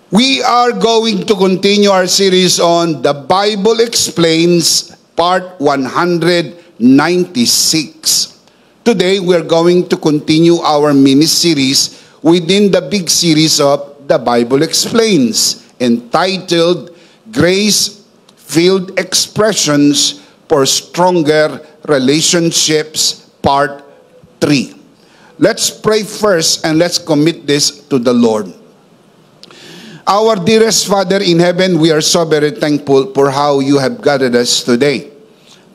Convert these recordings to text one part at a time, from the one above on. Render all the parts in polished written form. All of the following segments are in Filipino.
We are going to continue our series on The Bible Explains, Part 196. Today, we are going to continue our mini-series within the big series of The Bible Explains, entitled Grace-Filled Expressions for Stronger Relationships, Part 3. Let's pray first and let's commit this to the Lord. Our dearest Father in heaven, we are so very thankful for how you have gathered us today.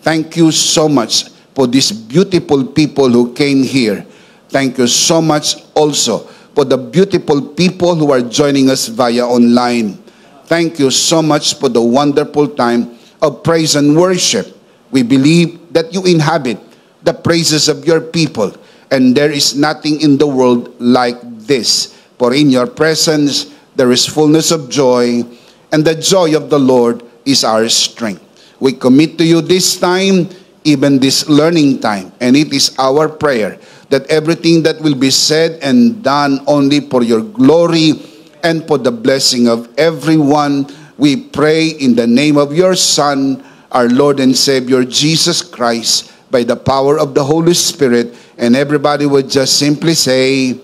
Thank you so much for these beautiful people who came here. Thank you so much also for the beautiful people who are joining us via online. Thank you so much for the wonderful time of praise and worship. We believe that you inhabit the praises of your people, and there is nothing in the world like this. For in your presence, there is fullness of joy, and the joy of the Lord is our strength. We commit to you this time, even this learning time, and it is our prayer that everything that will be said and done only for your glory and for the blessing of everyone. We pray in the name of your Son, our Lord and Savior, Jesus Christ, by the power of the Holy Spirit, and everybody would just simply say,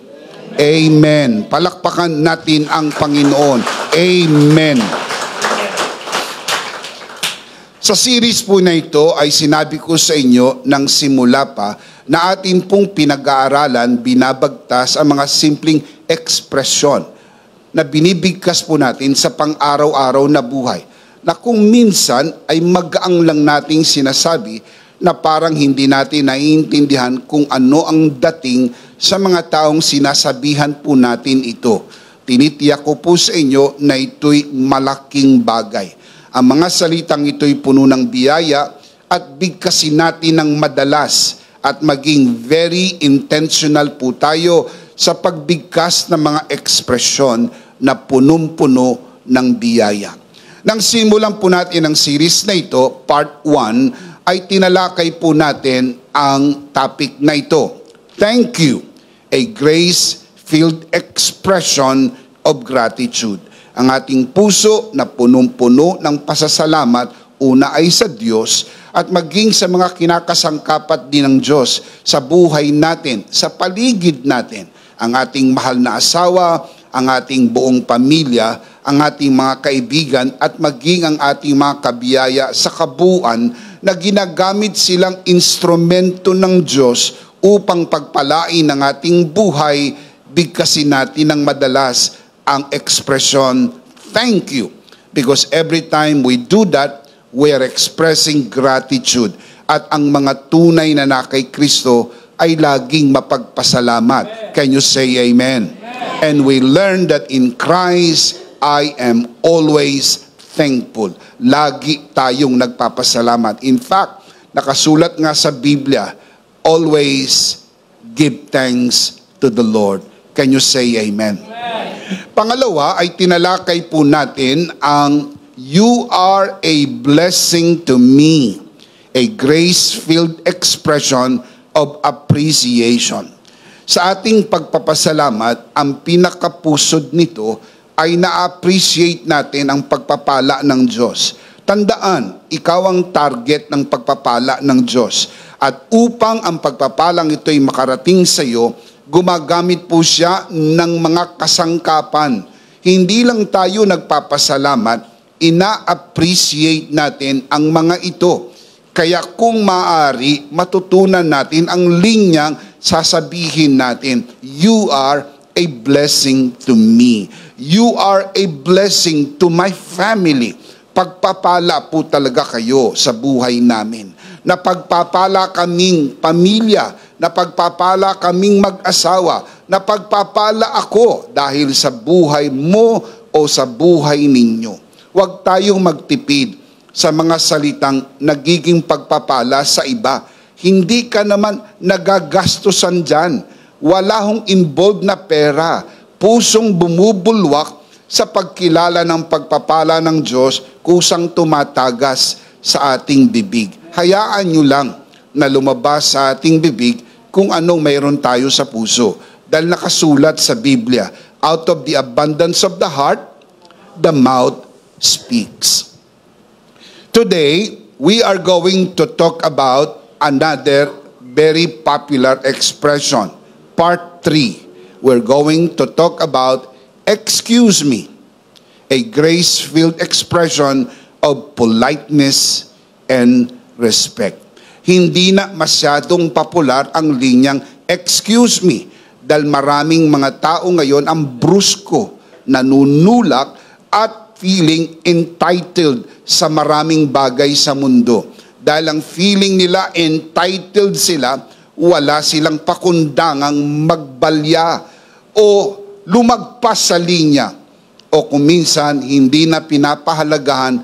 Amen. Palakpakan natin ang Panginoon. Amen. Sa series po na ito ay sinabi ko sa inyo ng simula pa na atin pong pinag-aaralan, binabagtas ang mga simpleng ekspresyon na binibigkas po natin sa pang-araw-araw na buhay. Na kung minsan ay magaang lang nating sinasabi na parang hindi natin naiintindihan kung ano ang dating sa mga taong sinasabihan po natin ito. Tinitiyak ko po sa inyo na ito'y malaking bagay. Ang mga salitang ito'y puno ng biyaya at bigkasin natin ng madalas at maging very intentional po tayo sa pagbigkas ng mga ekspresyon na punong-puno ng biyaya. Nang simulan po natin ang series na ito, Part 1, ay tinalakay po natin ang topic na ito. Thank you. A grace-filled expression of gratitude. Ang ating puso na punong-puno ng pasasalamat, una ay sa Diyos at maging sa mga kinakasangkapat din ng Diyos sa buhay natin, sa paligid natin. Ang ating mahal na asawa, ang ating buong pamilya, ang ating mga kaibigan at maging ang ating mga kabiyaya sa kabuuan na ginagamit silang instrumento ng Diyos upang pagpalain ang ating buhay. Bigkasin natin ng madalas ang ekspresyon, thank you. Because every time we do that, we are expressing gratitude. At ang mga tunay na kay Kristo ay laging mapagpasalamat. Can you say amen? Amen? And we learn that in Christ, I am always thankful. Lagi tayong nagpapasalamat. In fact, nakasulat nga sa Biblia, always give thanks to the Lord. Can you say amen? Amen? Pangalawa ay tinalakay po natin ang you are a blessing to me. A grace-filled expression of appreciation. Sa ating pagpapasalamat, ang pinakapusod nito ay na-appreciate natin ang pagpapala ng Diyos. Tandaan, ikaw ang target ng pagpapala ng Diyos. At upang ang pagpapalang ito'y makarating sa iyo, gumagamit po siya ng mga kasangkapan. Hindi lang tayo nagpapasalamat, ina-appreciate natin ang mga ito. Kaya kung maaari, matutunan natin ang linyang sasabihin natin, you are a blessing to me. You are a blessing to my family. Pagpapala po talaga kayo sa buhay namin. Na pagpapala kaming pamilya, na pagpapala kaming mag-asawa, na pagpapala ako dahil sa buhay mo o sa buhay ninyo. Huwag tayong magtipid sa mga salitang nagiging pagpapala sa iba. Hindi ka naman nagagastusan dyan. Wala hong involved na pera. Pusong bumubulwak sa pagkilala ng pagpapala ng Diyos, kusang tumatagas sa ating bibig. Hayaan nyo lang na lumabas sa ating bibig kung anong mayroon tayo sa puso. Dahil nakasulat sa Biblia, out of the abundance of the heart, the mouth speaks. Today, we are going to talk about another very popular expression. Part 3. We're going to talk about excuse me, a grace-filled expression of politeness and respect. Hindi na masyadong popular ang linyang excuse me dahil maraming mga tao ngayon ang brusko, nanunulak at feeling entitled sa maraming bagay sa mundo. Dahil ang feeling nila entitled sila, wala silang pakundangang magbalya o lumagpas sa linya. O kung minsan, hindi na pinapahalagahan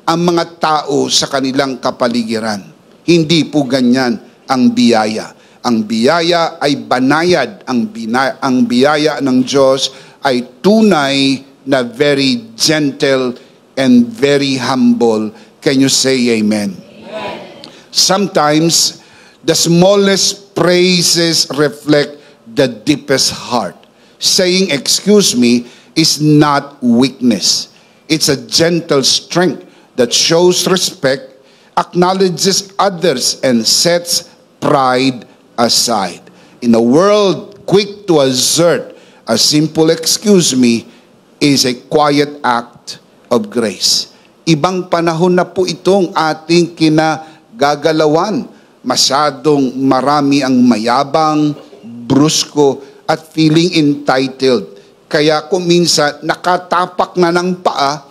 ang mga tao sa kanilang kapaligiran. Hindi po ganyan ang biyaya. Ang biyaya ay banayad. Ang biyaya ng Diyos ay tunay na very gentle and very humble. Can you say amen? Amen. Sometimes, the smallest praises reflect the deepest heart. Saying excuse me is not weakness. It's a gentle strength that shows respect, acknowledges others, and sets pride aside. In a world quick to assert, a simple excuse me is a quiet act of grace. Ibang panahon na po itong ating kinagagalawan. Masyadong marami ang mayabang, brusko, at feeling entitled. Kaya kung minsan nakatapak na ng paa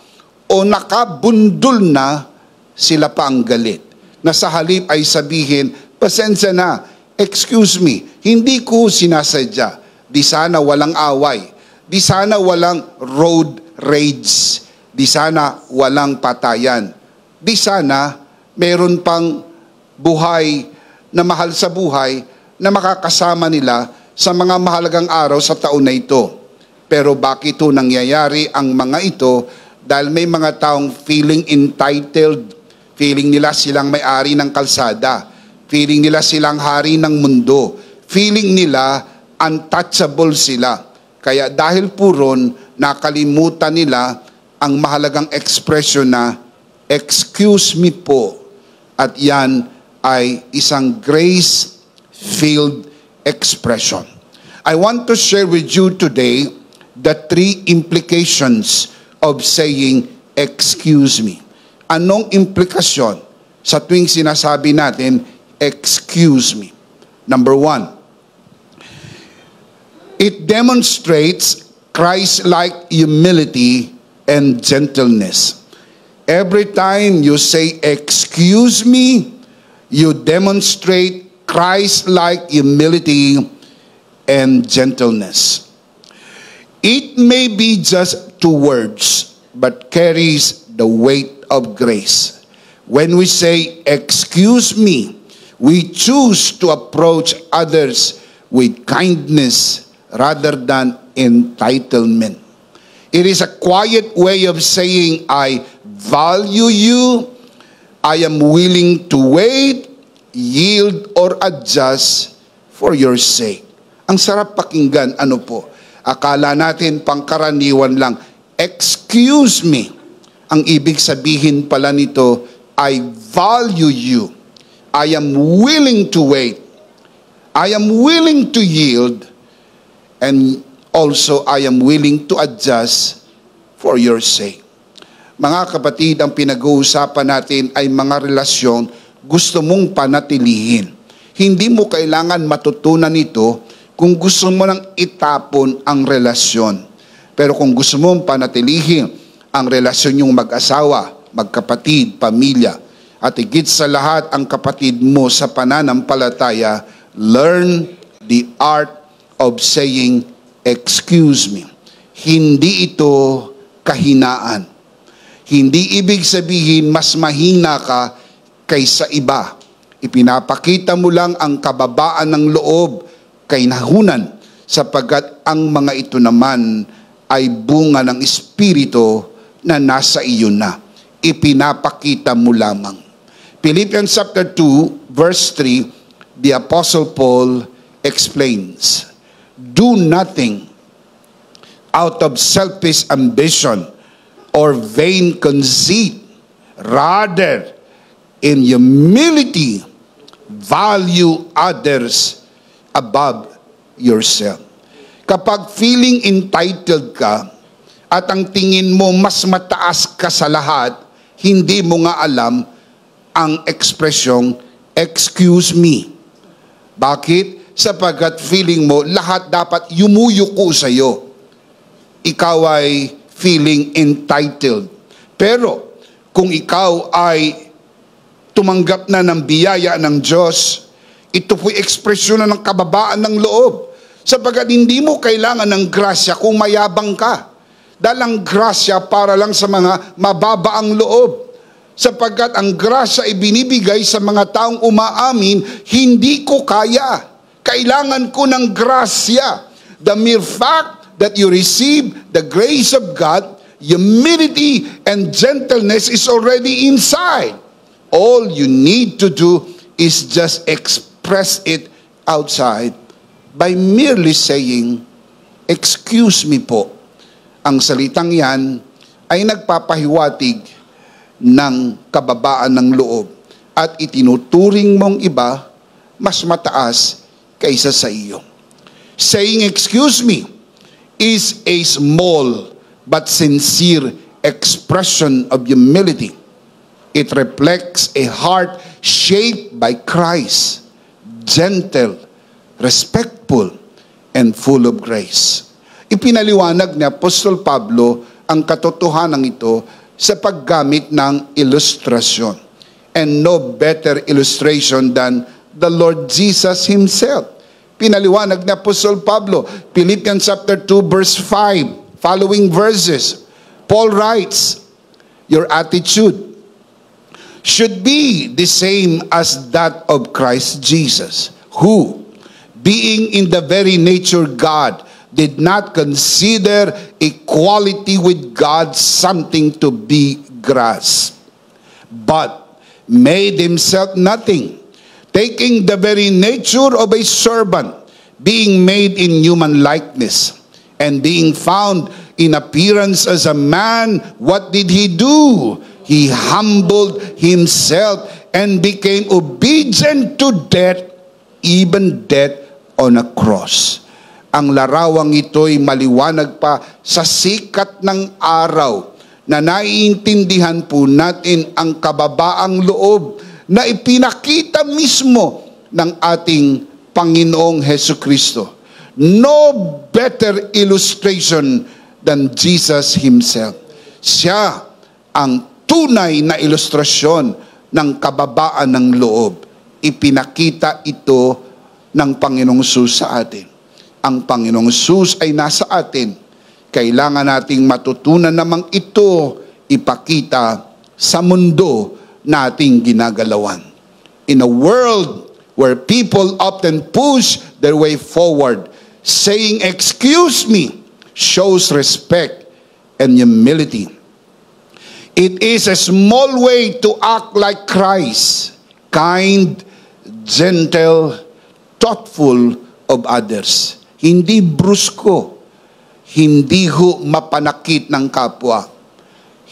o nakabundol na, sila pa ang galit. Na sa halip ay sabihin, pasensya na, excuse me, hindi ko sinasadya. Di sana walang away. Di sana walang road rage. Di sana walang patayan. Di sana meron pang buhay na mahal sa buhay na makakasama nila sa mga mahalagang araw sa taon na ito. Pero bakit ito nangyayari ang mga ito? Dahil may mga taong feeling entitled, feeling nila silang may-ari ng kalsada, feeling nila silang hari ng mundo, feeling nila untouchable sila. Kaya dahil puron, nakalimutan nila ang mahalagang ekspresyon na, excuse me po. At yan ay isang grace-filled expression. I want to share with you today the 3 implications of saying, excuse me. Anong implikasyon sa tuwing sinasabi natin, excuse me? Number 1, it demonstrates Christ-like humility and gentleness. Every time you say, excuse me, you demonstrate Christ-like humility and gentleness. It may be just 2 words, but carries the weight of grace. When we say, excuse me, we choose to approach others with kindness rather than entitlement. It is a quiet way of saying, I value you, I am willing to wait, yield, or adjust for your sake. Ang sarap pakinggan, ano po? Akala natin pangkaraniwan lang, excuse me. Ang ibig sabihin pala nito, I value you. I am willing to wait. I am willing to yield. And also, I am willing to adjust for your sake. Mga kapatid, ang pinag-uusapan natin ay mga relasyon gusto mong panatilihin. Hindi mo kailangan matutunan ito kung gusto mo nang itapon ang relasyon. Pero kung gusto mong panatilihin ang relasyon yung mag-asawa, magkapatid, pamilya, at higit sa lahat ang kapatid mo sa pananampalataya, learn the art of saying, excuse me. Hindi ito kahinaan. Hindi ibig sabihin mas mahina ka kaysa iba. Ipinapakita mo lang ang kababaan ng loob kay nahunan sapagkat ang mga ito naman ay bunga ng Espiritu na nasa iyo na. Ipinapakita mo lamang. Philippians chapter 2 verse 3, the Apostle Paul explains, do nothing out of selfish ambition or vain conceit. Rather, in humility, value others above yourself. Kapag feeling entitled ka at ang tingin mo mas mataas ka sa lahat, hindi mo nga alam ang ekspresyong, excuse me. Bakit? Sapagkat feeling mo lahat dapat yumuyuko sa iyo. Ikaw ay feeling entitled. Pero kung ikaw ay tumanggap na ng biyaya ng Diyos, ito po'y ekspresyon na ng kababaan ng loob. Sapagkat hindi mo kailangan ng grasya kung mayabang ka. Dahil ang grasya para lang sa mga mababa ang loob. Sapagkat ang grasya ay binibigay sa mga taong umaamin, hindi ko kaya. Kailangan ko ng grasya. The mere fact that you receive the grace of God, humility and gentleness is already inside. All you need to do is just express it outside by merely saying, excuse me po. Ang salitang yan ay nagpapahiwatig ng kababaan ng loob at itinuturing mong iba mas mataas kaysa sa iyo. Saying excuse me is a small but sincere expression of humility. It reflects a heart shaped by Christ, gentle, respectful, and full of grace. Ipinaliwanag ni Apostol Pablo ang katotohanan ito sa paggamit ng ilustrasyon. And no better illustration than the Lord Jesus Himself. Pinaliwanag ni Apostol Pablo, Philippians chapter 2 verse 5, following verses. Paul writes, your attitude should be the same as that of Christ Jesus, who, being in the very nature God, did not consider equality with God something to be grasped, but made Himself nothing, taking the very nature of a servant, being made in human likeness, and being found in appearance as a man, what did He do? He humbled Himself and became obedient to death, even death on a cross. Ang larawang ito'y maliwanag pa sa sikat ng araw na naiintindihan po natin ang kababaang loob na ipinakita mismo ng ating Panginoong Hesukristo. No better illustration than Jesus Himself. Siya ang tunay na ilustrasyon ng kababaan ng loob. Ipinakita ito ng Panginoong Jesus sa atin. Ang Panginoong Jesus ay nasa atin. Kailangan nating matutunan namang ito ipakita sa mundo nating ginagalawan. In a world where people often push their way forward, saying, excuse me, shows respect and humility. It is a small way to act like Christ, kind, gentle, thoughtful of others. Hindi brusko, hindi ho mapanakit ng kapwa,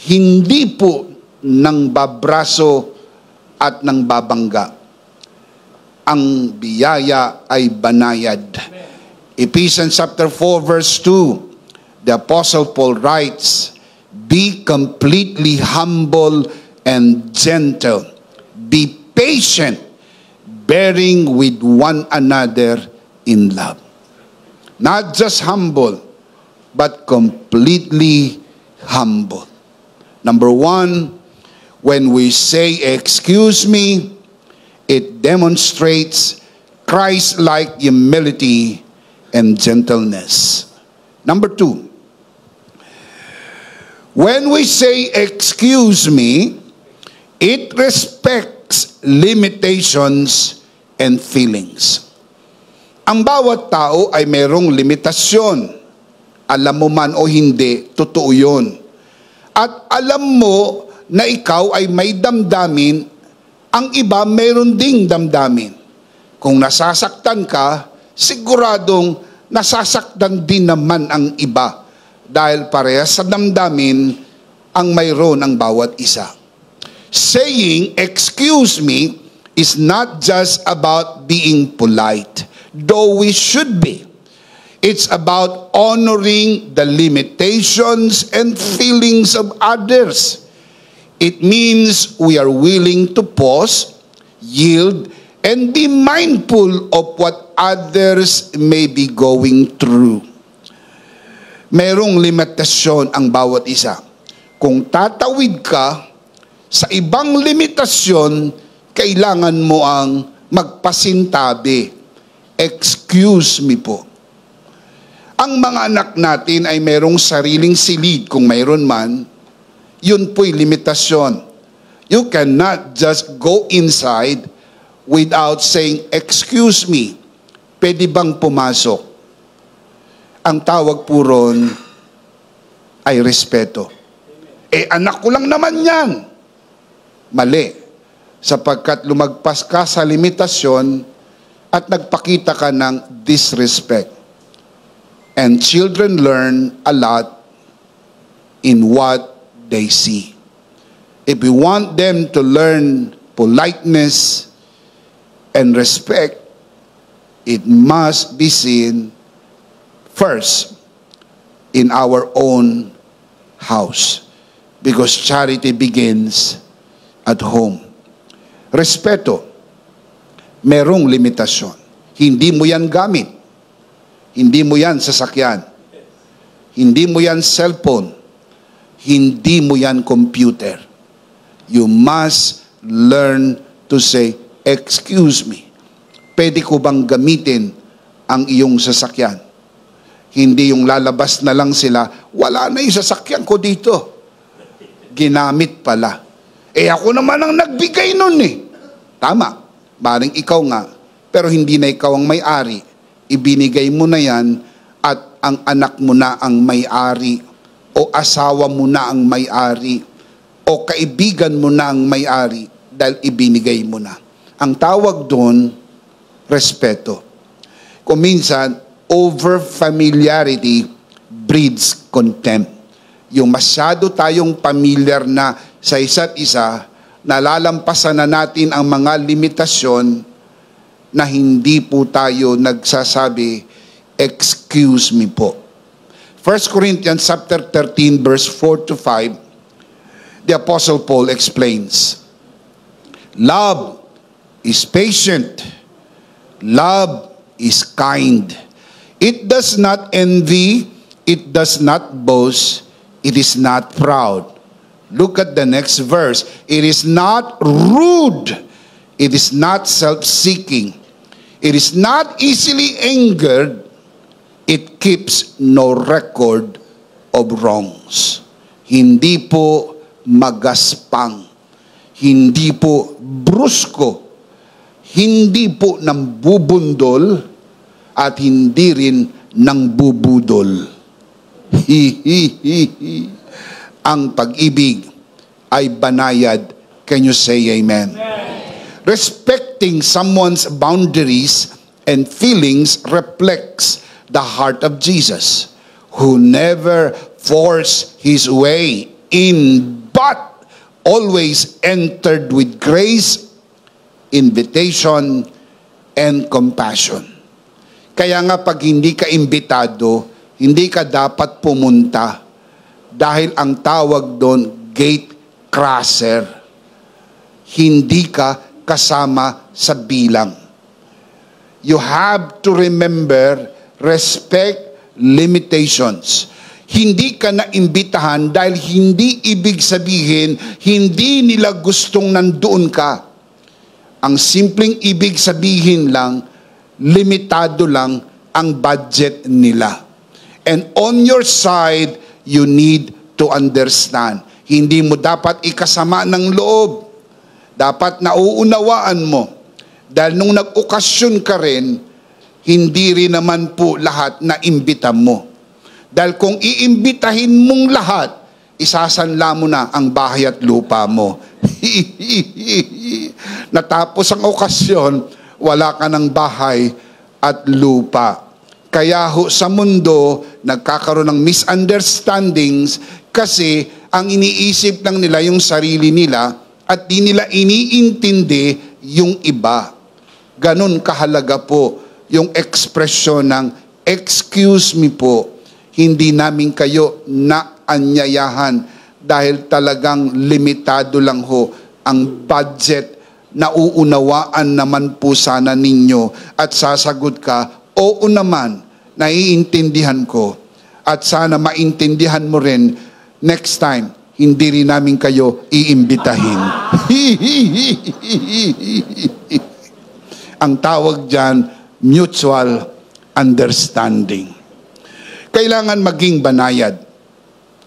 hindi po nang babraso at nang babangga. Ang biyaya ay banayad. Ephesians chapter 4 verse 2, the Apostle Paul writes, be completely humble and gentle. Be patient, bearing with one another in love. Not just humble, but completely humble. Number one, when we say, excuse me, it demonstrates Christ-like humility and gentleness. Number two, when we say, excuse me, it respects limitations and feelings. Ang bawat tao ay mayroong limitasyon. Alam mo man o hindi, totoo yun. At alam mo na ikaw ay may damdamin, ang iba mayroon ding damdamin. Kung nasasaktan ka, siguradong nasasaktan din naman ang iba. Dahil parehas sa damdamin ang mayroon ang bawat isa. Saying, excuse me, is not just about being polite, though we should be. It's about honoring the limitations and feelings of others. It means we are willing to pause, yield, and be mindful of what others may be going through. Mayroong limitasyon ang bawat isa. Kung tatawid ka sa ibang limitasyon, kailangan mo ang magpasintabi. Excuse me po. Ang mga anak natin ay mayroong sariling silid kung mayroon man, yun po'y limitasyon. You cannot just go inside without saying, excuse me, pwede bang pumasok? Ang tawag po ron ay respeto. Anak ko lang naman yan. Mali. Sapagkat lumagpas ka sa limitasyon at nagpakita ka ng disrespect. And children learn a lot in what they see. If we want them to learn politeness and respect, it must be seen first in our own house. Because charity begins at home. Respeto, merong limitasyon. Hindi mo yan gamit. Hindi mo yan sasakyan. Hindi mo yan cellphone. Hindi mo yan computer. You must learn to say, excuse me, pwede ko bang gamitin ang iyong sasakyan? Hindi yung lalabas na lang sila, wala na yung sasakyan ko dito. Ginamit pala. Ako naman ang nagbigay nun eh. Tama, maring ikaw nga, pero hindi na ikaw ang may-ari. Ibinigay mo na yan at ang anak mo na ang may-ari o asawa mo na ang may-ari o kaibigan mo na ang may-ari dahil ibinigay mo na. Ang tawag doon, respeto. Kung minsan, over-familiarity breeds contempt. Yung masyado tayong familiar na sa isa't isa, nalalampasan na natin ang mga limitasyon na hindi po tayo nagsasabi, excuse me po. 1 Corinthians chapter 13 verse 4 to 5, the Apostle Paul explains, love is patient. Love is kind. It does not envy. It does not boast. It is not proud. Look at the next verse. It is not rude. It is not self-seeking. It is not easily angered. It keeps no record of wrongs. Hindi po magaspang. Hindi po brusko. Hindi po nambubundol at hindi rin nangbubudol. Ang pag-ibig ay banayad. Can you say amen? Respecting someone's boundaries and feelings reflects the heart of Jesus, who never forced his way in, but always entered with grace, invitation, and compassion. Kaya nga pag hindi ka imbitado, hindi ka dapat pumunta dahil ang tawag doon, gate crosser. Hindi ka kasama sa bilang. You have to remember, respect limitations. Hindi ka na imbitahan dahil hindi ibig sabihin, hindi nila gustong nandoon ka. Ang simpleng ibig sabihin lang, limitado lang ang budget nila. And on your side, you need to understand. Hindi mo dapat ikasama ng loob. Dapat nauunawaan mo. Dahil nung nag-okasyon ka rin, hindi rin naman po lahat na imbita mo. Dahil kung iimbitahin mong lahat, isasanla mo na ang bahay at lupa mo. Natapos ang okasyon, wala ka ng bahay at lupa. Kaya ho sa mundo, nagkakaroon ng misunderstandings Kasi ang iniisip lang nila yung sarili nila at di nila iniintindi yung iba. Ganon kahalaga po yung ekspresyon ng excuse me po. Hindi namin kayo naanyayahan dahil talagang limitado lang ho ang budget. Nauunawaan naman po sana ninyo at sasagot ka, oo naman, naiintindihan ko. At sana maintindihan mo rin, next time, hindi rin namin kayo iimbitahin. Ang tawag dyan, mutual understanding. Kailangan maging banayad.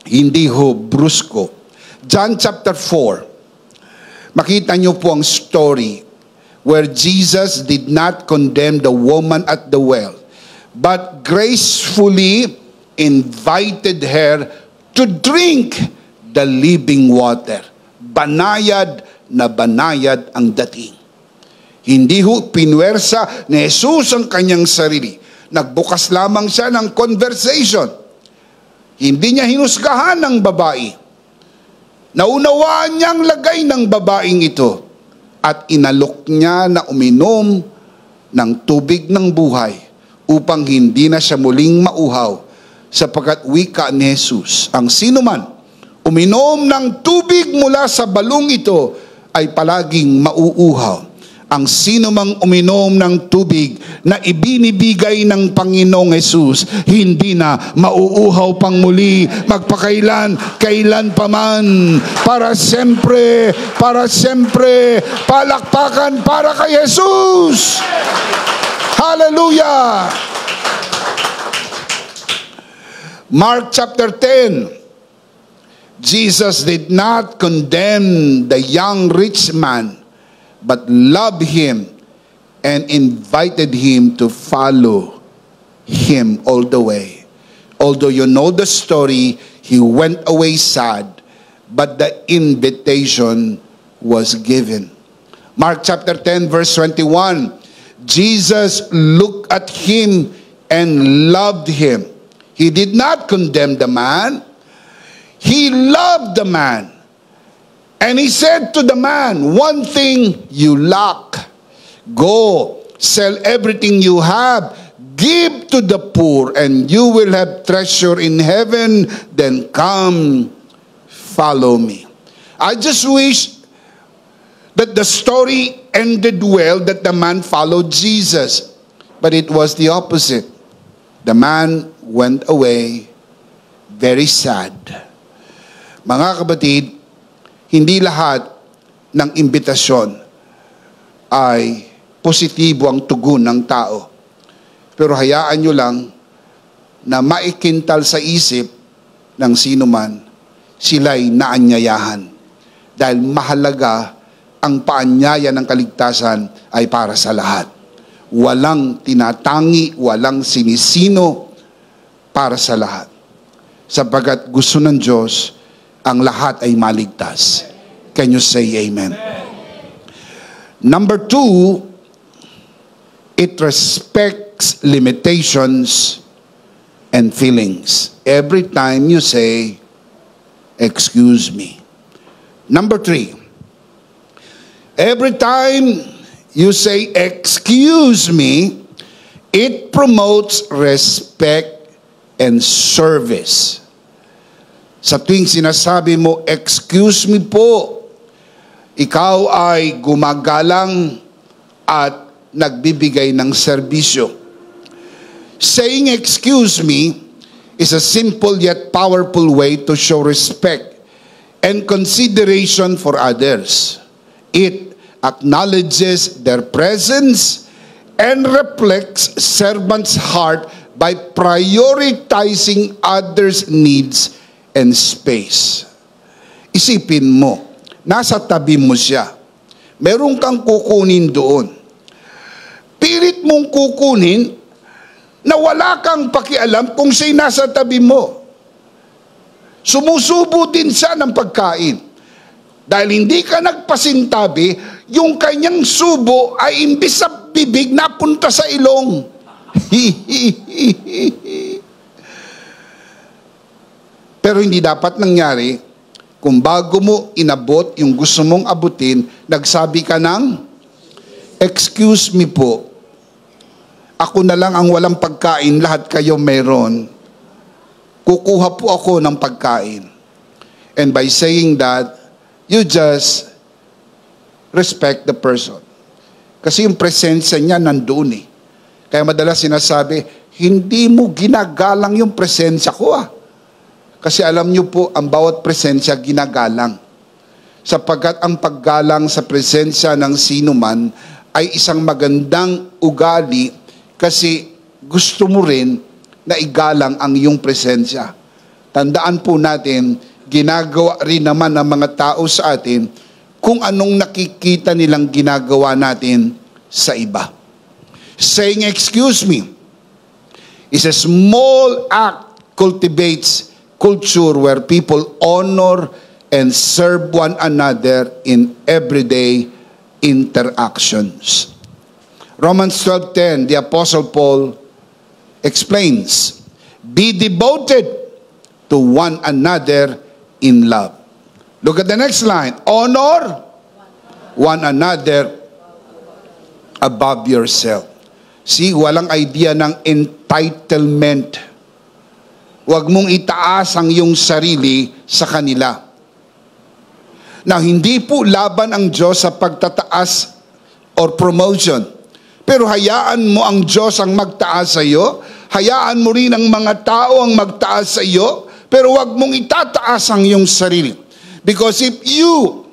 Hindi ho brusko. John chapter 4. Makita nyo po ang story where Jesus did not condemn the woman at the well, but gracefully invited her to drink the living water. Banayad na banayad ang dating. Hindi ho pinwersa ni Jesus ang kanyang sarili. Nagbukas lamang siya ng conversation. Hindi niya hinusgahan ng babae. Naunawaan niyang lagay ng babaeng ito at inalok niya na uminom ng tubig ng buhay upang hindi na siya muling mauhaw, sapagkat wika ni Jesus, ang sinuman uminom ng tubig mula sa balong ito ay palaging mauuhaw. Ang sinumang uminom ng tubig na ibinibigay ng Panginoong Jesus, hindi na mauuhaw pang muli, magpakailan, kailan pa man, para siyempre, palakpakan para kay Jesus. Hallelujah! Mark chapter 10. Jesus did not condemn the young rich man, but loved him and invited him to follow him all the way. Although you know the story, he went away sad, but the invitation was given. Mark chapter 10 verse 21, Jesus looked at him and loved him. He did not condemn the man. He loved the man. And he said to the man, one thing you lack. Go, sell everything you have, give to the poor, and you will have treasure in heaven. Then come, follow me. I just wish that the story ended well, that the man followed Jesus. But it was the opposite. The man went away very sad. Mga kapatid, hindi lahat ng imbitasyon ay positibo ang tugon ng tao. Pero hayaan nyo lang na maikintal sa isip ng sino man, sila'y naanyayahan. Dahil mahalaga ang paanyaya ng kaligtasan ay para sa lahat. Walang tinatangi, walang sinisino, para sa lahat. Sapagkat gusto ng Diyos, ang lahat ay maligtas. Can you say amen? Number 2, it respects limitations and feelings. Every time you say, excuse me. Number 3, every time you say, excuse me, it promotes respect and service. Sa tuwing sinasabi mo, excuse me po, ikaw ay gumagalang at nagbibigay ng serbisyo. Saying excuse me is a simple yet powerful way to show respect and consideration for others. It acknowledges their presence and reflects servant's heart by prioritizing others' needs and space. Isipin mo, nasa tabi mo siya. Meron kang kukunin doon. Pilit mong kukunin na wala kang pakialam kung siya'y nasa tabi mo. Sumusubo din siya ng pagkain. Dahil hindi ka nagpasintabi, yung kanyang subo ay imbis sa bibig napunta sa ilong. Pero hindi dapat nangyari kung bago mo inabot yung gusto mong abutin, nagsabi ka ng, "Excuse me po, ako na lang ang walang pagkain, lahat kayo meron. Kukuha po ako ng pagkain." And by saying that, you just respect the person. Kasi yung presensya niya nandoon eh. Kaya madalas sinasabi, hindi mo ginagalang yung presensya ko ah. Kasi alam niyo po, ang bawat presensya ginagalang. Sapagkat ang paggalang sa presensya ng sino man ay isang magandang ugali kasi gusto mo rin na igalang ang iyong presensya. Tandaan po natin, ginagawa rin naman ng mga tao sa atin kung anong nakikita nilang ginagawa natin sa iba. Saying, "Excuse me," is a small act cultivates culture where people honor and serve one another in everyday interactions. Romans 12:10, the Apostle Paul explains, "Be devoted to one another in love." Look at the next line. Honor one another above yourself. See, walang idea ng entitlement. Huwag mong itaas ang iyong sarili sa kanila. Now, hindi po laban ang Diyos sa pagtataas or promotion. Pero hayaan mo ang Diyos ang magtaas sa iyo. Hayaan mo rin ang mga tao ang magtaas sa iyo. Pero huwag mong itataas ang iyong sarili. Because if you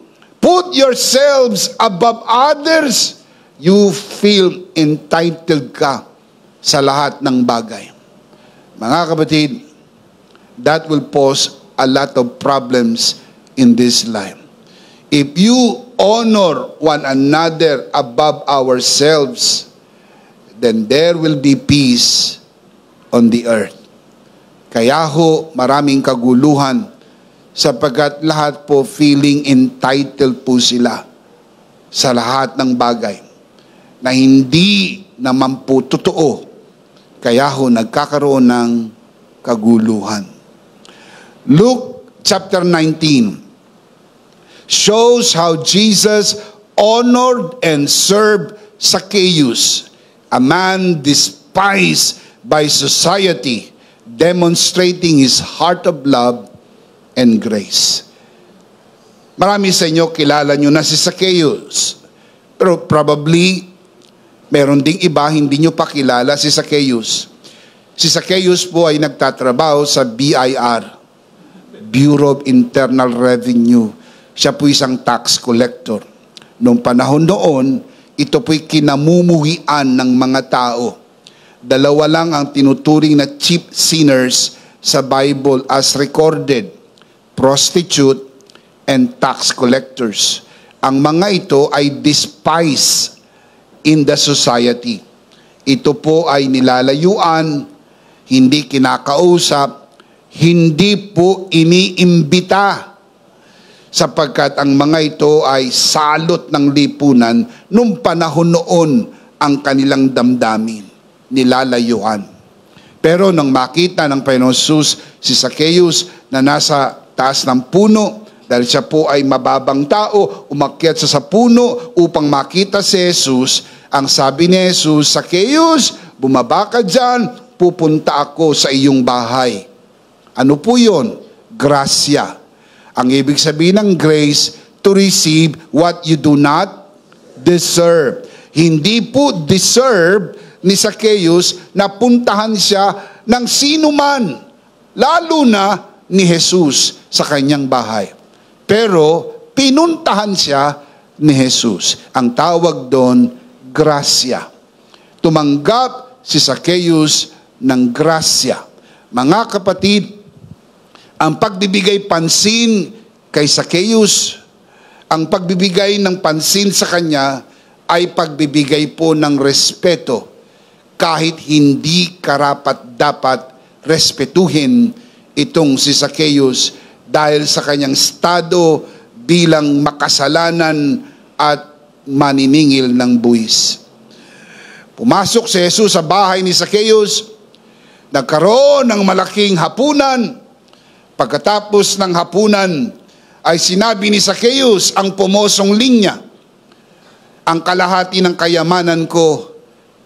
put yourselves above others, you feel entitled ka sa lahat ng bagay. Mga kapatid, that will cause a lot of problems in this life. If you honor one another above ourselves, then there will be peace on the earth. Kaya ho, maraming kaguluhan sapagkat lahat po feeling entitled po sila sa lahat ng bagay na hindi naman po totoo. Kaya ho, nagkakaroon ng kaguluhan. Luke chapter 19 shows how Jesus honored and served Zacchaeus, a man despised by society, demonstrating his heart of love and grace. Marami sa inyo kilala nyo na si Zacchaeus. Pero probably, meron ding iba hindi nyo pa kilala si Zacchaeus. Si Zacchaeus po ay nagtatrabaho sa BIR, Bureau of Internal Revenue. Siya po isang tax collector. Noong panahon noon, ito po'y kinamumuhian ng mga tao. Dalawa lang ang tinuturing na chief sinners sa Bible as recorded: prostitute and tax collectors. Ang mga ito ay despised in the society. Ito po ay nilalayuan, hindi kinakausap, hindi po iniimbita, sapagkat ang mga ito ay salot ng lipunan nung panahon noon ang kanilang damdamin, nilalayuan. Pero nang makita ng Panginoon Jesus si Zacchaeus na nasa taas ng puno, dahil siya po ay mababang tao, umakyat sa puno upang makita si Jesus, ang sabi ni Jesus, "Zacchaeus, bumaba ka dyan, pupunta ako sa iyong bahay." Ano po yun? Grasya. Ang ibig sabihin ng grace, to receive what you do not deserve. Hindi po deserve ni Zacchaeus na puntahan siya ng sino man, lalo na ni Jesus sa kanyang bahay. Pero pinuntahan siya ni Jesus. Ang tawag doon, grasya. Tumanggap si Zacchaeus ng grasya. Mga kapatid, ang pagbibigay pansin kay Zacchaeus, ang pagbibigay ng pansin sa kanya ay pagbibigay po ng respeto kahit hindi karapat-dapat respetuhin itong si Zacchaeus dahil sa kanyang estado bilang makasalanan at maniningil ng buwis. Pumasok si Jesus sa bahay ni Zacchaeus, nagkaroon ng malaking hapunan, Pagkatapos ng hapunan, ay sinabi ni Zacchaeus, ang pumosong linya, ang kalahati ng kayamanan ko,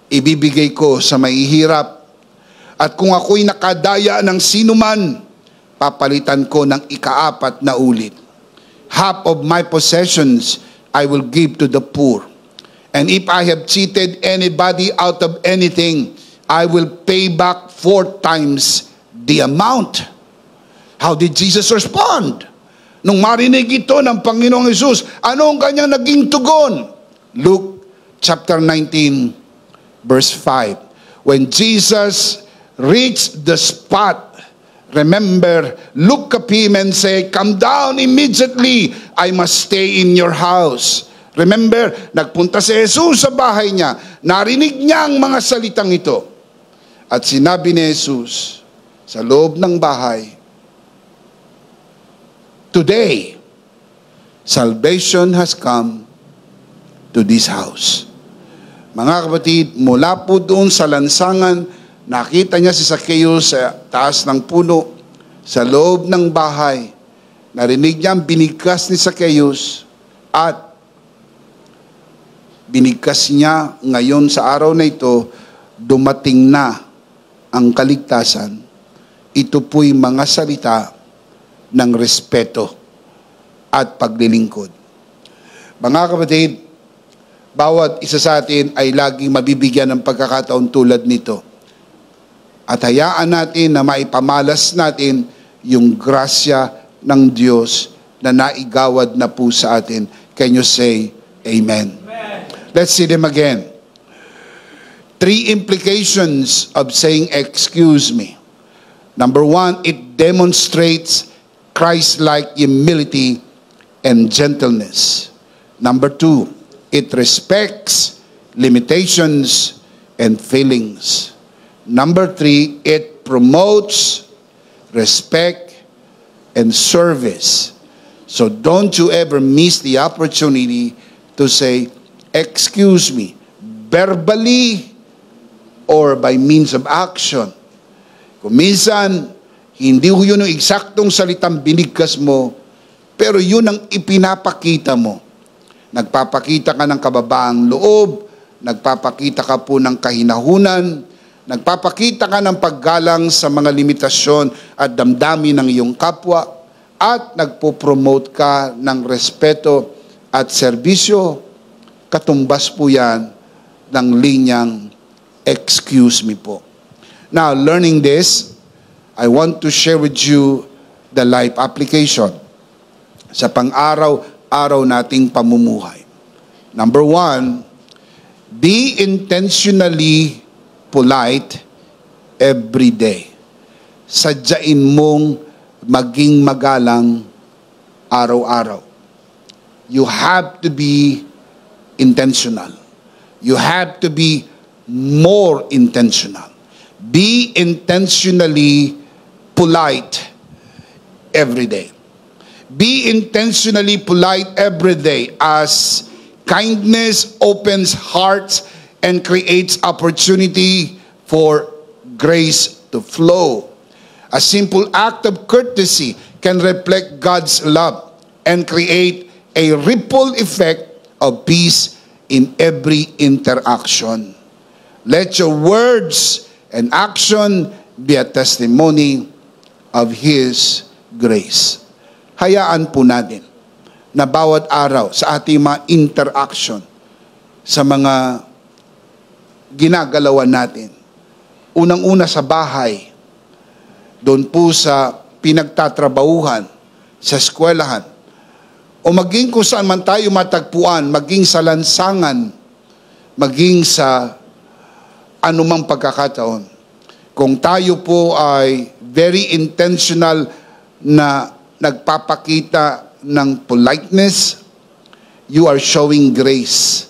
ibibigay ko sa mahihirap. At kung ako'y nakadaya ng sinuman, papalitan ko ng ika-4 na ulit. Half of my possessions I will give to the poor. And if I have cheated anybody out of anything, I will pay back 4 times the amount. How did Jesus respond? Nung marinig ito ng Panginoong Jesus, ano ang kanyang naging tugon? Luke chapter 19, verse 5. When Jesus reached the spot, remember, look at him and say, "Come down immediately. I must stay in your house." Remember, nagpunta si Jesus sa bahay niya. Narinig niya ang mga salitang ito. At sinabi ni Jesus sa loob ng bahay, "Today, salvation has come to this house." Mga kapatid, mula po doon sa lansangan, nakita niya si Zacchaeus sa taas ng puno, sa loob ng bahay. Narinig niya ang binigkas ni Zacchaeus at binigkas niya ngayon sa araw na ito, dumating na ang kaligtasan. Ito po'y mga salita ng respeto at paglilingkod. Mga kapatid, bawat isa sa atin ay laging mabibigyan ng pagkakataon tulad nito. At hayaan natin na maipamalas natin yung grasya ng Diyos na naigawad na po sa atin. Can you say Amen? Amen. Let's see them again. 3 implications of saying excuse me. Number 1, it demonstrates Christ-like humility and gentleness. Number 2, it respects limitations and feelings. Number 3, it promotes respect and service. So don't you ever miss the opportunity to say, excuse me, verbally or by means of action. Kung minsan, hindi yun yung eksaktong salitang binigkas mo, pero yun ang ipinapakita mo. Nagpapakita ka ng kababaang loob, nagpapakita ka po ng kahinahunan, nagpapakita ka ng paggalang sa mga limitasyon at damdamin ng iyong kapwa, at nagpo-promote ka ng respeto at serbisyo. Katumbas po yan ng linyang excuse me po. Now, learning this, I want to share with you the life application sa pang-araw-araw nating pamumuhay. Number 1, be intentionally polite every day. Sadyain mong maging magalang araw-araw. You have to be intentional. You have to be more intentional. Be intentionally polite every day. Be intentionally polite every day, as kindness opens hearts and creates opportunity for grace to flow. A simple act of courtesy can reflect God's love and create a ripple effect of peace in every interaction. Let your words and action be a testimony of His grace. Hayaan po natin na bawat araw sa ating mga interaction, sa mga ginagalawan natin, unang-una sa bahay, doon po sa pinagtatrabahuhan, sa eskwelahan, o maging kung saan man tayo matagpuan, maging sa lansangan, maging sa anumang pagkakataon. Kung tayo po ay very intentional na nagpapakita ng politeness, you are showing grace.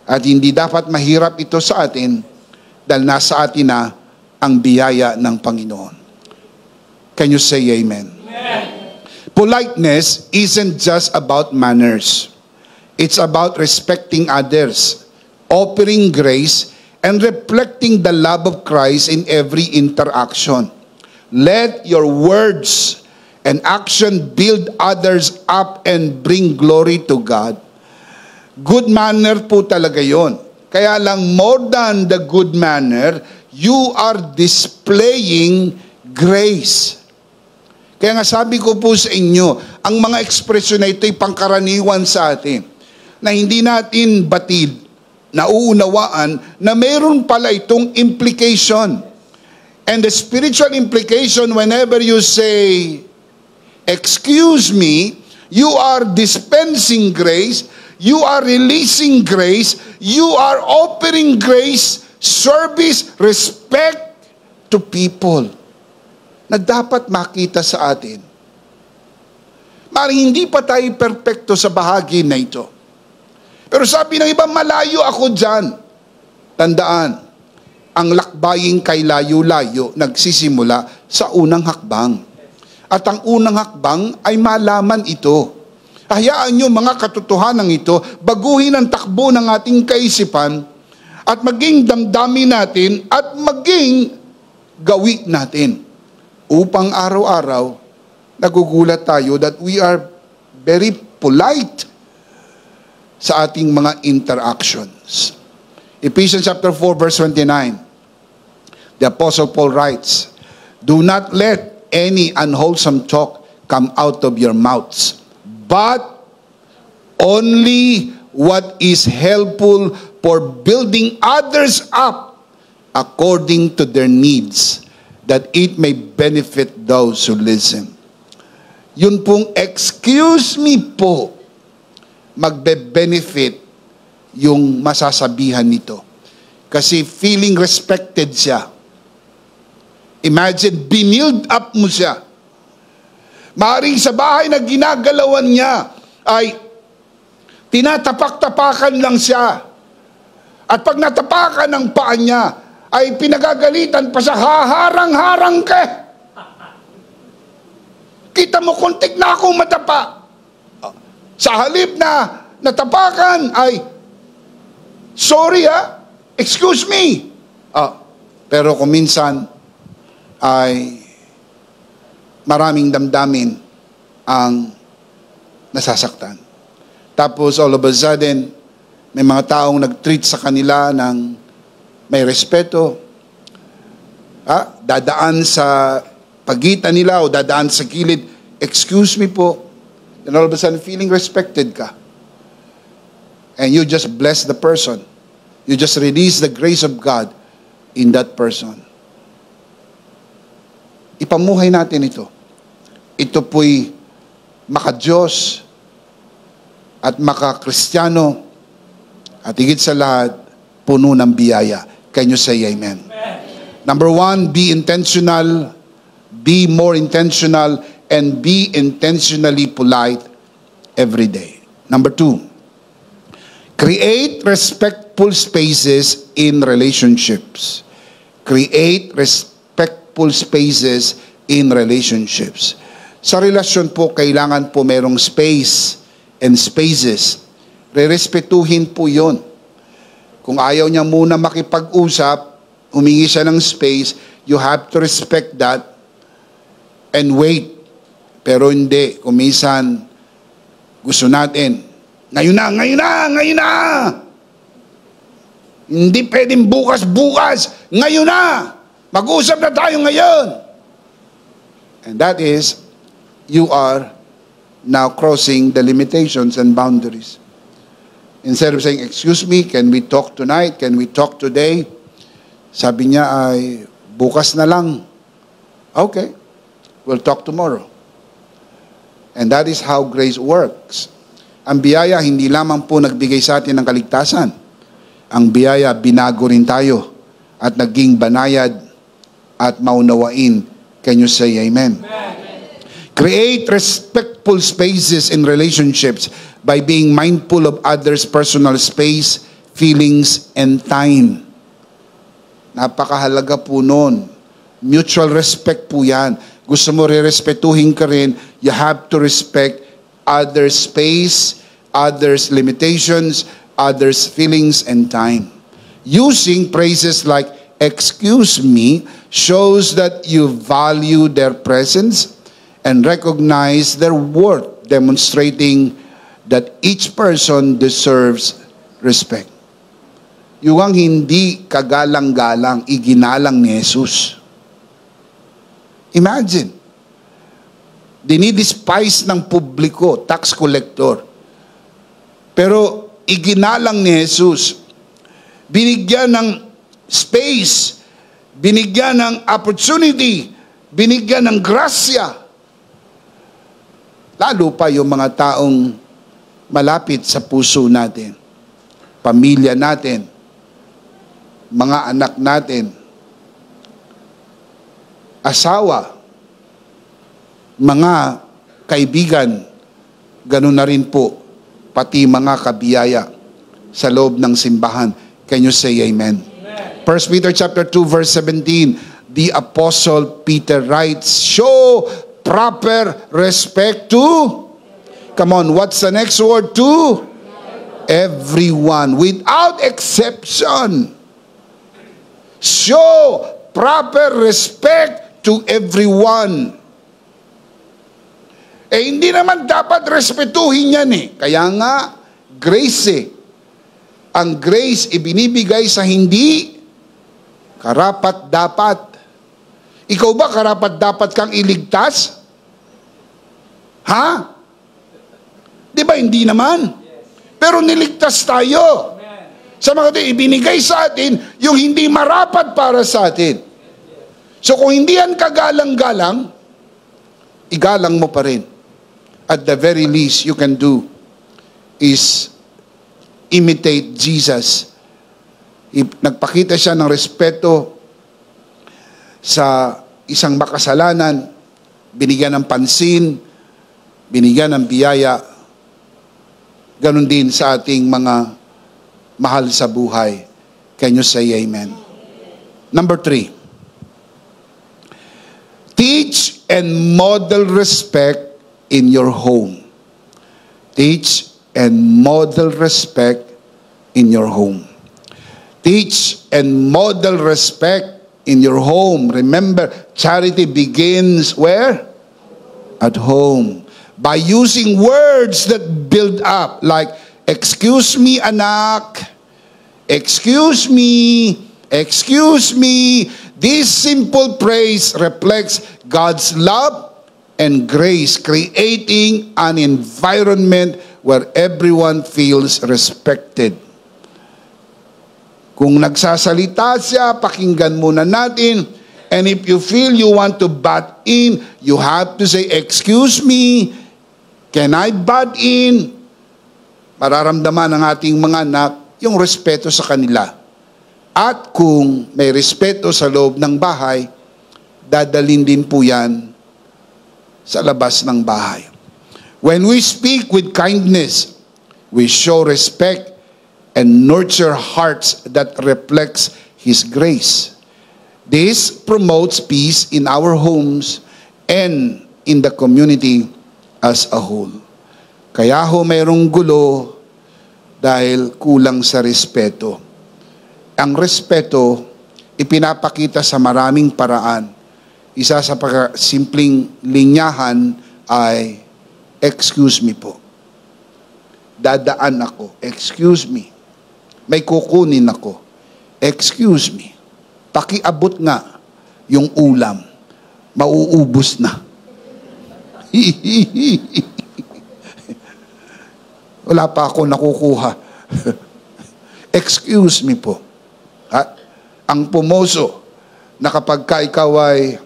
At hindi dapat mahirap ito sa atin dahil nasa atin na ang biyaya ng Panginoon. Can you say amen? Amen. Politeness isn't just about manners. It's about respecting others, offering grace, and reflecting the love of Christ in every interaction. Let your words and action build others up and bring glory to God. Good manner po talaga yon. Kaya lang, more than the good manner, you are displaying grace. Kaya nga sabi ko po sa inyo, ang mga ekspresyon na ito ay pangkaraniwan sa atin, na hindi natin batid, nauunawaan, na mayroon pala itong implication. And the spiritual implication, whenever you say, excuse me, you are dispensing grace, you are releasing grace, you are offering grace, service, respect to people na dapat makita sa atin. Maring hindi pa tayo perpekto sa bahagi na ito. Pero sabi ng iba, malayo ako dyan. Tandaan, ang lakbaying kay layo-layo nagsisimula sa unang hakbang. At ang unang hakbang ay malaman ito. Hayaan nyo mga katotohanan ito, baguhin ang takbo ng ating kaisipan at maging damdamin natin at maging gawi natin. Upang araw-araw, nagugulat tayo that we are very polite sa ating mga interactions. Ephesians chapter 4 verse 29, the Apostle Paul writes, "Do not let any unwholesome talk come out of your mouths, but only what is helpful for building others up according to their needs, that it may benefit those who listen." Yun pong excuse me po, magbe-benefit yung masasabihan nito. Kasi feeling respected siya. Imagine, binild up mo siya. Maaaring sa bahay na ginagalawan niya ay tinatapak-tapakan lang siya. At pag natapakan ng paa niya, ay pinagagalitan pa siya, haharang-harang ka. Kita mo, kontik na akong matapa. Sa halip na natapakan ay, sorry excuse me. Pero kung minsan ay maraming damdamin ang nasasaktan. Tapos all of a sudden, may mga taong nag-treat sa kanila ng may respeto, dadaan sa pagitan nila o dadaan sa gilid, excuse me po, and all of a sudden feeling respected ka. And you just bless the person. You just release the grace of God in that person. Ipamuhay natin ito. Ito po'y maka-Diyos at maka-Kristiyano at higit sa lahat, puno ng biyaya. Can you say amen? Number 1, be intentional, be more intentional, and be intentionally polite every day. Number 2, create respectful spaces in relationships. Create respectful spaces in relationships. Sa relasyon po, kailangan po merong space and spaces. Rerespetuhin po yon. Kung ayaw niya muna makipag-usap, humingi siya ng space, you have to respect that and wait. Pero hindi, kung minsan gusto natin, ngayon na! Hindi pwedeng bukas, ngayon na! Mag-usap na tayo ngayon! And that is, you are now crossing the limitations and boundaries. Instead of saying, excuse me, can we talk tonight? Can we talk today? Sabi niya ay, bukas na lang. Okay, we'll talk tomorrow. And that is how grace works. Ang biyaya, hindi lamang po nagbigay sa atin ng kaligtasan. Ang biyaya, binago rin tayo at naging banayad at maunawain. Can you say amen? Amen. Create respectful spaces in relationships by being mindful of others' personal space, feelings, and time. Napakahalaga po nun. Mutual respect po yan. Gusto mo re-respetuhin ka rin, you have to respect others' space, others' limitations, others' feelings, and time. Using phrases like, excuse me, shows that you value their presence and recognize their worth, demonstrating that each person deserves respect. Yung hindi kagalang-galang, iginalang ni Jesus. Imagine, dinidespise ng publiko, tax collector. Pero iginalang ni Jesus. Binigyan ng space, binigyan ng opportunity, binigyan ng grasya. Lalo pa yung mga taong malapit sa puso natin, pamilya natin, mga anak natin, asawa, mga kaibigan, ganun na rin po, pati mga kabiyaya sa loob ng simbahan. Can you say amen? 1 Peter chapter 2 verse 17, the Apostle Peter writes, show proper respect to, come on, what's the next word? To everyone, without exception. Show proper respect to everyone. Eh, hindi naman dapat respetuhin yan eh. Kaya nga, grace eh. Ang grace ibinibigay sa hindi karapat-dapat. Ikaw ba karapat-dapat kang iligtas? Ha? Di ba hindi naman? Pero niligtas tayo. Sa mga ito, ibinigay sa atin yung hindi marapat para sa atin. So kung hindi yan kagalang-galang, igalang mo pa rin. At the very least you can do is imitate Jesus. Nagpakita siya ng respeto sa isang makasalanan, binigyan ng pansin, binigyan ng biyaya. Ganon din sa ating mga mahal sa buhay. Can you say amen? Number 3. Teach and model respect in your home. Teach and model respect in your home. Teach and model respect in your home. Remember, charity begins where? At home. By using words that build up, like, excuse me, anak. Excuse me. Excuse me. This simple praise reflects God's love and grace, creating an environment where everyone feels respected. Kung nagsasalita siya, pakinggan muna natin. And if you feel you want to butt in, you have to say, excuse me, can I butt in? Mararamdaman ng ating mga anak yung respeto sa kanila. At kung may respeto sa loob ng bahay, dadalhin din po yan sa labas ng bahay. When we speak with kindness, we show respect and nurture hearts that reflects His grace. This promotes peace in our homes and in the community as a whole. Kaya ho mayroong gulo dahil kulang sa respeto. Ang respeto, ipinapakita sa maraming paraan. Isa sa simpleng linyahan ay, excuse me po. Dadaan ako. Excuse me. May kukunin ako. Excuse me. Pakiabot nga yung ulam. Mauubos na. Wala pa ako nakukuha. Excuse me po. Ang pumoso na kapag ka ikaw ay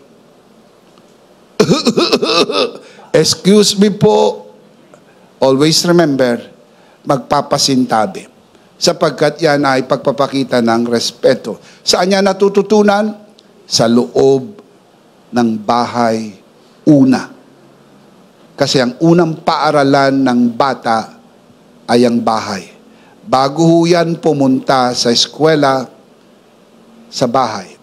excuse me po, always remember, magpapasintabi. Sapagkat yan ay pagpapakita ng respeto. Saan niya natututunan? Sa loob ng bahay una. Kasi ang unang paaralan ng bata ay ang bahay. Bago ho yan pumunta sa eskwela, sa bahay.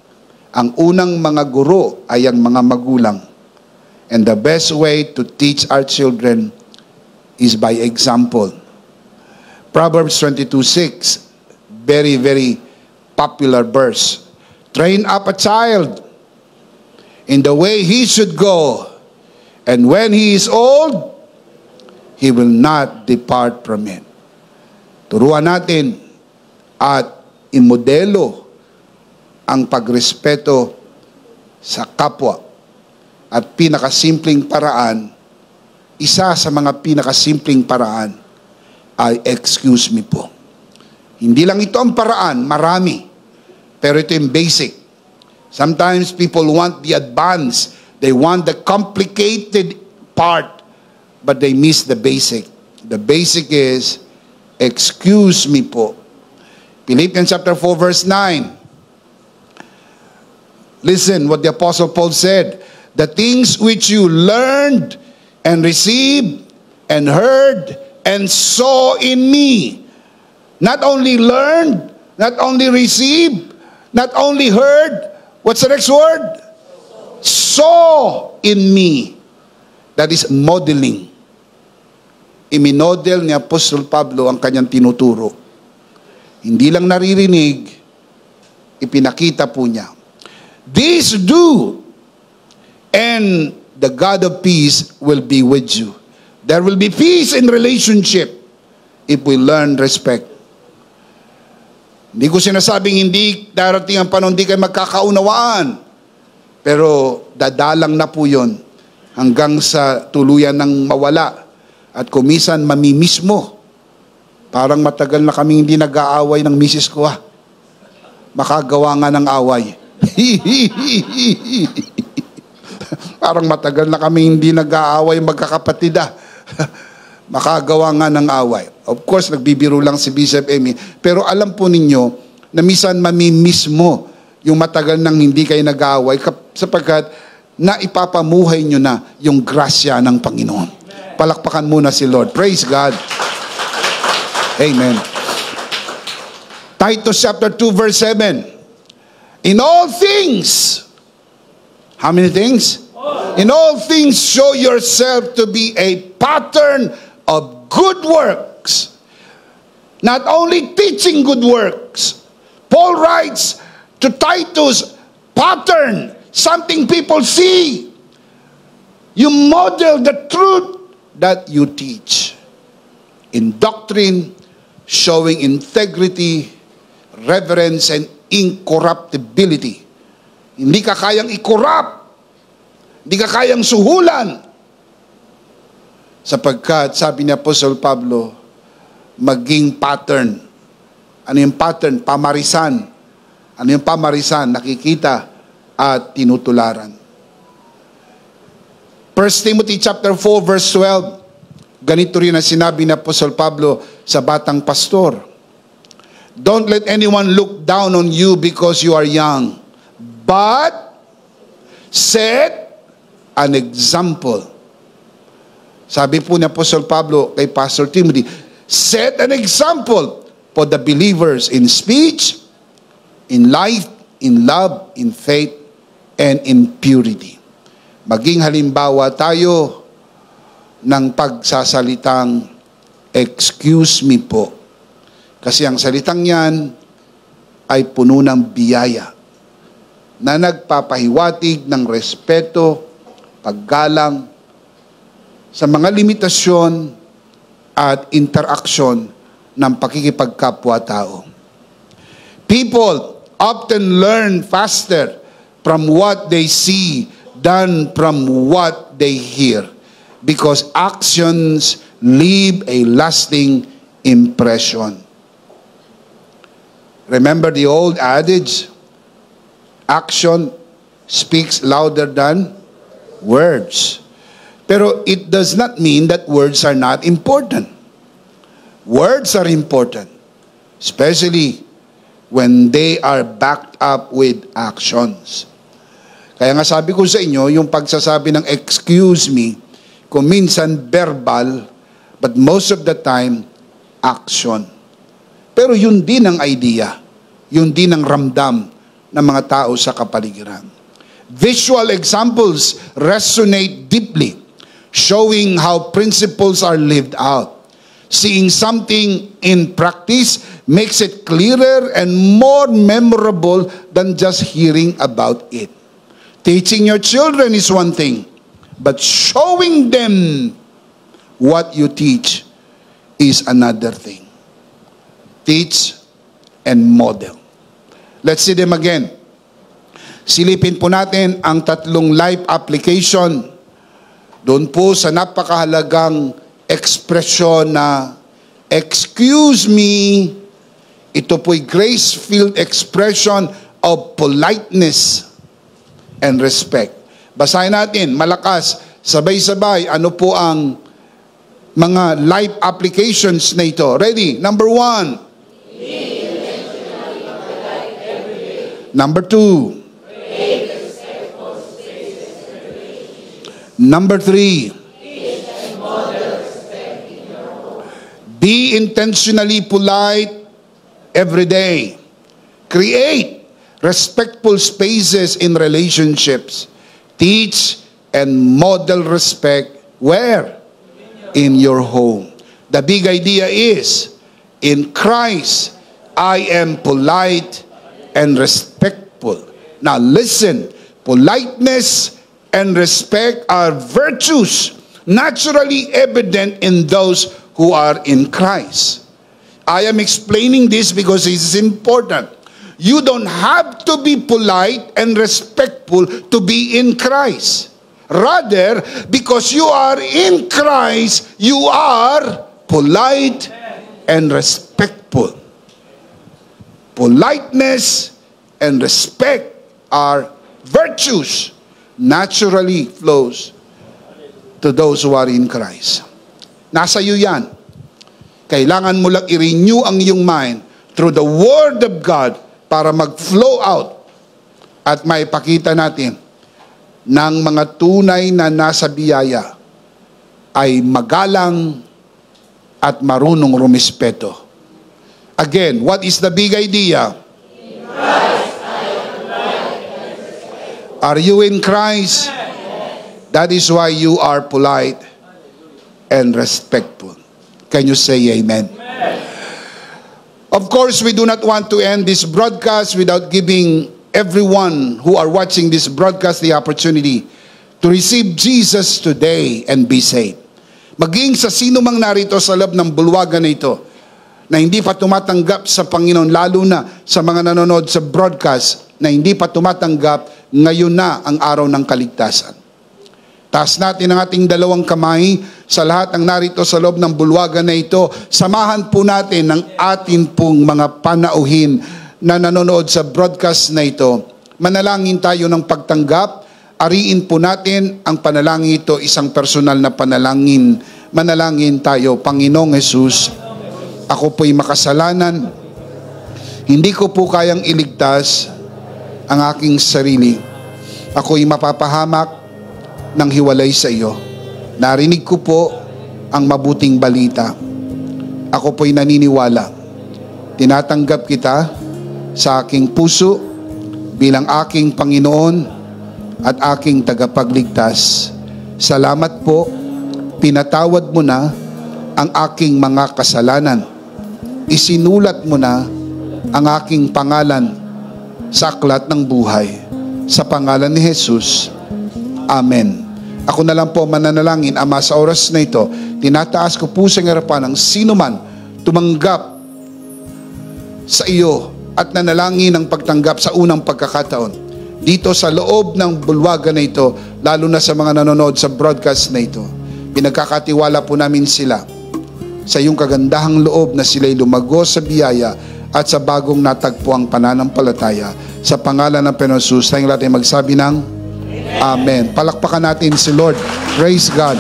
Ang unang mga guro ay ang mga magulang. And the best way to teach our children is by example. Proverbs 22:6, very, very popular verse. Train up a child in the way he should go, And when he is old, he will not depart from it. Turuan natin at imodelo ang pagrespeto sa kapwa. At pinakasimpleng paraan, isa sa mga pinakasimpleng paraan ay excuse me po. Hindi lang ito ang paraan, marami. Pero ito yung basic. Sometimes people want the advanced, they want the complicated part, but they miss the basic. The basic is, excuse me po. Philippians chapter 4 verse 9. Listen what the Apostle Paul said. The things which you learned and received and heard and saw in me. Not only learned, not only received, not only heard, what's the next word? Saw in me. That is modeling. Iminodel ni Apostol Pablo ang kanyang tinuturo. Hindi lang naririnig, ipinakita po niya. This do, and the God of peace will be with you. There will be peace in relationship if we learn respect. Hindi ko sinasabing hindi darating ang panahon, hindi kayo magkakaunawaan. Pero dadalang na po yun hanggang sa tuluyan ng mawala. At kumisan mamimiss mo. Parang matagal na kaming hindi nag-aaway ng misis ko ha. Makagawa nga ng away. Parang matagal na kaming hindi nag-aaway magkakapatid ha. Makagawa nga ng away. Of course, nagbibiro lang si Bishop Emmy. Pero alam po ninyo na minsan mamimiss mo yung matagal nang hindi kayo nag-aaway sapagkat naipapamuhay nyo na yung grasya ng Panginoon. Palakpakan muna si Lord. Praise God. Amen. Titus chapter 2 verse 7. In all things, how many things? In all things show yourself to be a pattern of good works. Not only teaching good works. Paul writes to Titus, pattern, something people see. You model the truth that you teach. In doctrine, showing integrity, reverence, and incorruptibility. Hindi ka kayang i-corrupt. Hindi ka kayang suhulan. Sapagkat, sabi ni Apostle Pablo, maging pattern. Ano yung pattern? Pamarisan. Ano yung pamarisan? Nakikita at tinutularan. 1 Timothy chapter 4 verse 12. Ganito rin ang sinabi ni Apostle Pablo sa batang pastor. Don't let anyone look down on you because you are young, but set an example. Sabi po ni Apostle Pablo kay Pastor Timothy, set an example for the believers in speech, in life, in love, in faith, and in purity. Maging halimbawa tayo ng pagsasalitang excuse me po. Kasi ang salitang yan ay puno ng biyaya na nagpapahiwatig ng respeto, paggalang sa mga limitasyon at interaksyon ng pakikipagkapwa-tao. People often learn faster from what they see than from what they hear because actions leave a lasting impression. Remember the old adage, action speaks louder than words. Pero it does not mean that words are not important. Words are important, especially when they are backed up with actions. Kaya nga sabi ko sa inyo, yung pagsasabi ng excuse me, kung minsan verbal, but most of the time, action. Pero yun din ang idea, yun din ang ramdam ng mga tao sa kapaligiran. Visual examples resonate deeply, showing how principles are lived out. Seeing something in practice makes it clearer and more memorable than just hearing about it. Teaching your children is one thing, but showing them what you teach is another thing. Teach and model. Let's see them again. Silipin po natin ang tatlong life application doon po sa napakahalagang ekspresyon na excuse me. Ito po'y grace-filled expression of politeness and respect. Basahin natin, malakas, sabay-sabay, ano po ang mga life applications na ito. Ready? Number 1. Number 2. Number 3. Be intentionally polite every day. Create respectful spaces in relationships. Teach and model respect where? In your home. The big idea is, in Christ, I am polite and respectful. Now listen, politeness and respect are virtues naturally evident in those who are in Christ. I am explaining this because it is important. You don't have to be polite and respectful to be in Christ. Rather, because you are in Christ, you are polite and respectful. Politeness and respect are virtues naturally flows to those who are in Christ. Nasa iyo yan. Kailangan mo lang i-renew ang iyong mind through the Word of God para mag-flow out at maipakita natin ng mga tunay na nasa biyaya ay magalang at marunong rumispeto. Again, what is the big idea? In Christ, I am polite. Are you in Christ? That is why you are polite and respectful. Can you say amen? Of course, we do not want to end this broadcast without giving everyone who are watching this broadcast the opportunity to receive Jesus today and be saved. Maging sa sino mang narito sa loob ng bulwagan na ito na hindi pa tumatanggap sa Panginoon, lalo na sa mga nanonood sa broadcast na hindi pa tumatanggap, ngayon na ang araw ng kaligtasan. Taas natin ang ating dalawang kamay sa lahat ng narito sa loob ng bulwagan na ito. Samahan po natin ang atin pong mga panauhin na nanonood sa broadcast na ito. Manalangin tayo ng pagtanggap. Ariin po natin ang panalangin ito, isang personal na panalangin. Manalangin tayo. Panginoong Hesus, ako po'y makasalanan. Hindi ko po kayang iligtas ang aking sarili. Ako'y mapapahamak ng hiwalay sa iyo. Narinig ko po ang mabuting balita. Ako po'y naniniwala. Tinatanggap kita sa aking puso bilang aking Panginoon at aking tagapagligtas. Salamat po, pinatawad mo na ang aking mga kasalanan. Isinulat mo na ang aking pangalan sa aklat ng buhay. Sa pangalan ni Jesus. Amen. Ako na lang po mananalangin, Ama, sa oras na ito. Tinataas ko po sa harapan ng sino man tumanggap sa iyo at nanalangin ng pagtanggap sa unang pagkakataon. Dito sa loob ng bulwagan na ito, lalo na sa mga nanonood sa broadcast na ito, pinagkakatiwala po namin sila sa iyong kagandahang loob na sila'y lumago sa biyaya at sa bagong natagpuang pananampalataya. Sa pangalan ng Panginoon Jesus, tayong lahat ay magsabi ng Amen. Palakpakan natin si Lord. Praise God.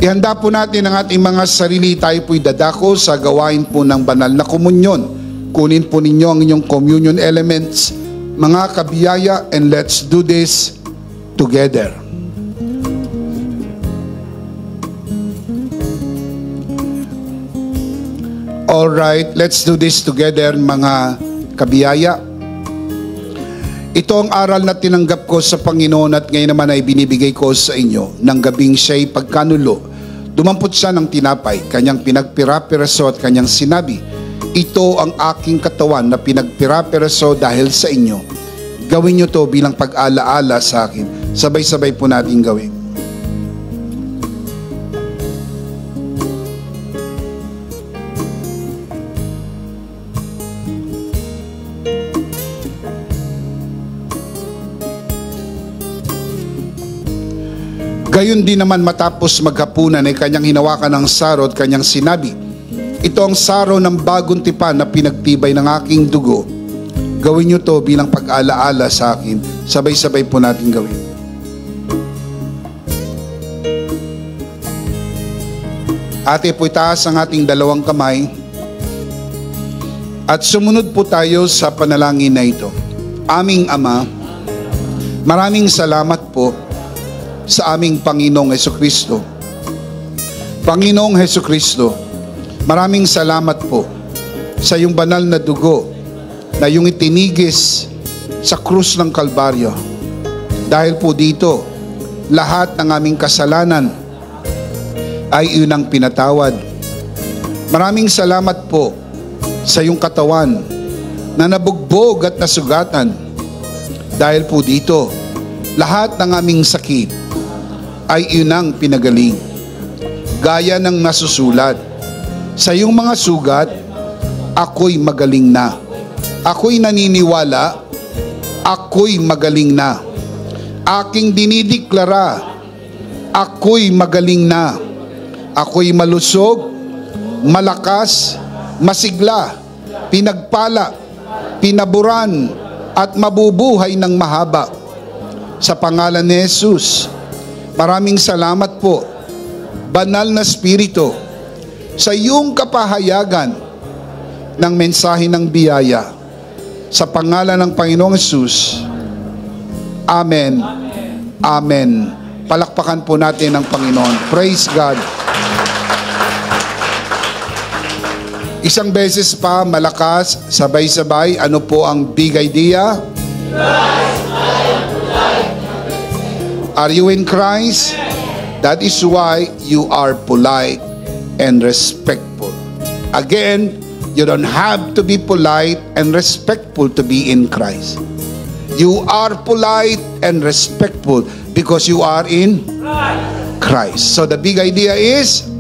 Ihanda po natin ang ating mga sarili. Tayo po'y dadako sa gawain po ng banal na komunyon. Kunin po ninyo ang inyong communion elements, mga kabiyaya, and let's do this together. Alright, let's do this together, mga kabiyaya. Ito ang aral na tinanggap ko sa Panginoon at ngayon naman ay binibigay ko sa inyo. Nang gabing siya'y pagkanulo, dumampot siya ng tinapay, kanyang pinagpira-piraso at kanyang sinabi, ito ang aking katawan na pinagpira-piraso dahil sa inyo. Gawin nyo to bilang pag-alaala sa akin. Sabay-sabay po natin gawin. Gayon din naman matapos maghapunan ay kanyang hinawakan ng saro at kanyang sinabi, ito ang saro ng bagong tipan na pinagtibay ng aking dugo. Gawin nyo to bilang pag-alaala sa akin. Sabay-sabay po natin gawin. Ate po itaas ang ating dalawang kamay at sumunod po tayo sa panalangin na ito. Aming Ama, maraming salamat po sa aming Panginoong Hesukristo. Panginoong Hesukristo, maraming salamat po sa iyong banal na dugo na iyong itinigis sa krus ng Kalbaryo. Dahil po dito, lahat ng aming kasalanan ay iyong ang pinatawad. Maraming salamat po sa iyong katawan na nabugbog at nasugatan. Dahil po dito, lahat ng aming sakit ay iyong ang pinagaling. Gaya ng nasusulat, sa iyong mga sugat, ako'y magaling na. Ako'y naniniwala, ako'y magaling na. Aking dinideklara, ako'y magaling na. Ako'y malusog, malakas, masigla, pinagpala, pinaburan, at mabubuhay ng mahaba. Sa pangalan ni Jesus, maraming salamat po, Banal na Espiritu, sa iyong kapahayagan ng mensahe ng biyaya. Sa pangalan ng Panginoong Jesus, Amen. Amen. Palakpakan po natin ang Panginoon. Praise God. Isang beses pa, malakas, sabay-sabay, ano po ang big idea? Are you in Christ? That is why you are polite and respectful. Again, you don't have to be polite and respectful to be in Christ. You are polite and respectful because you are in Christ. So the big idea is,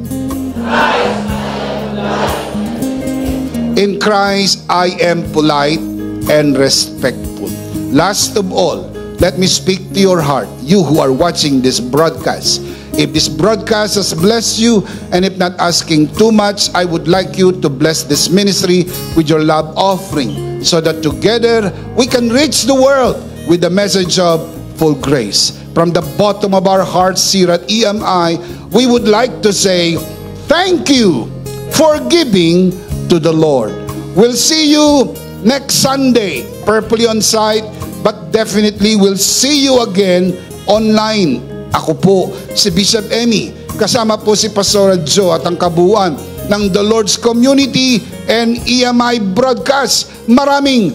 in Christ I am polite and respectful. Last of all, let me speak to your heart, you who are watching this broadcast. If this broadcast has blessed you, and if not asking too much, I would like you to bless this ministry with your love offering, so that together we can reach the world with the message of full grace. From the bottom of our hearts here at EMI, we would like to say, thank you for giving to the Lord. We'll see you next Sunday, purposely on site, but definitely we'll see you again online. Ako po si Bishop Emmy, kasama po si Pastor Joe at ang kabuuan ng The Lord's Community and EMI Broadcast. Maraming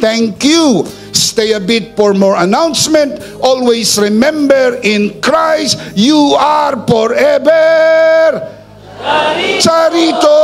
thank you. Stay a bit for more announcement. Always remember, in Christ you are forever Charito!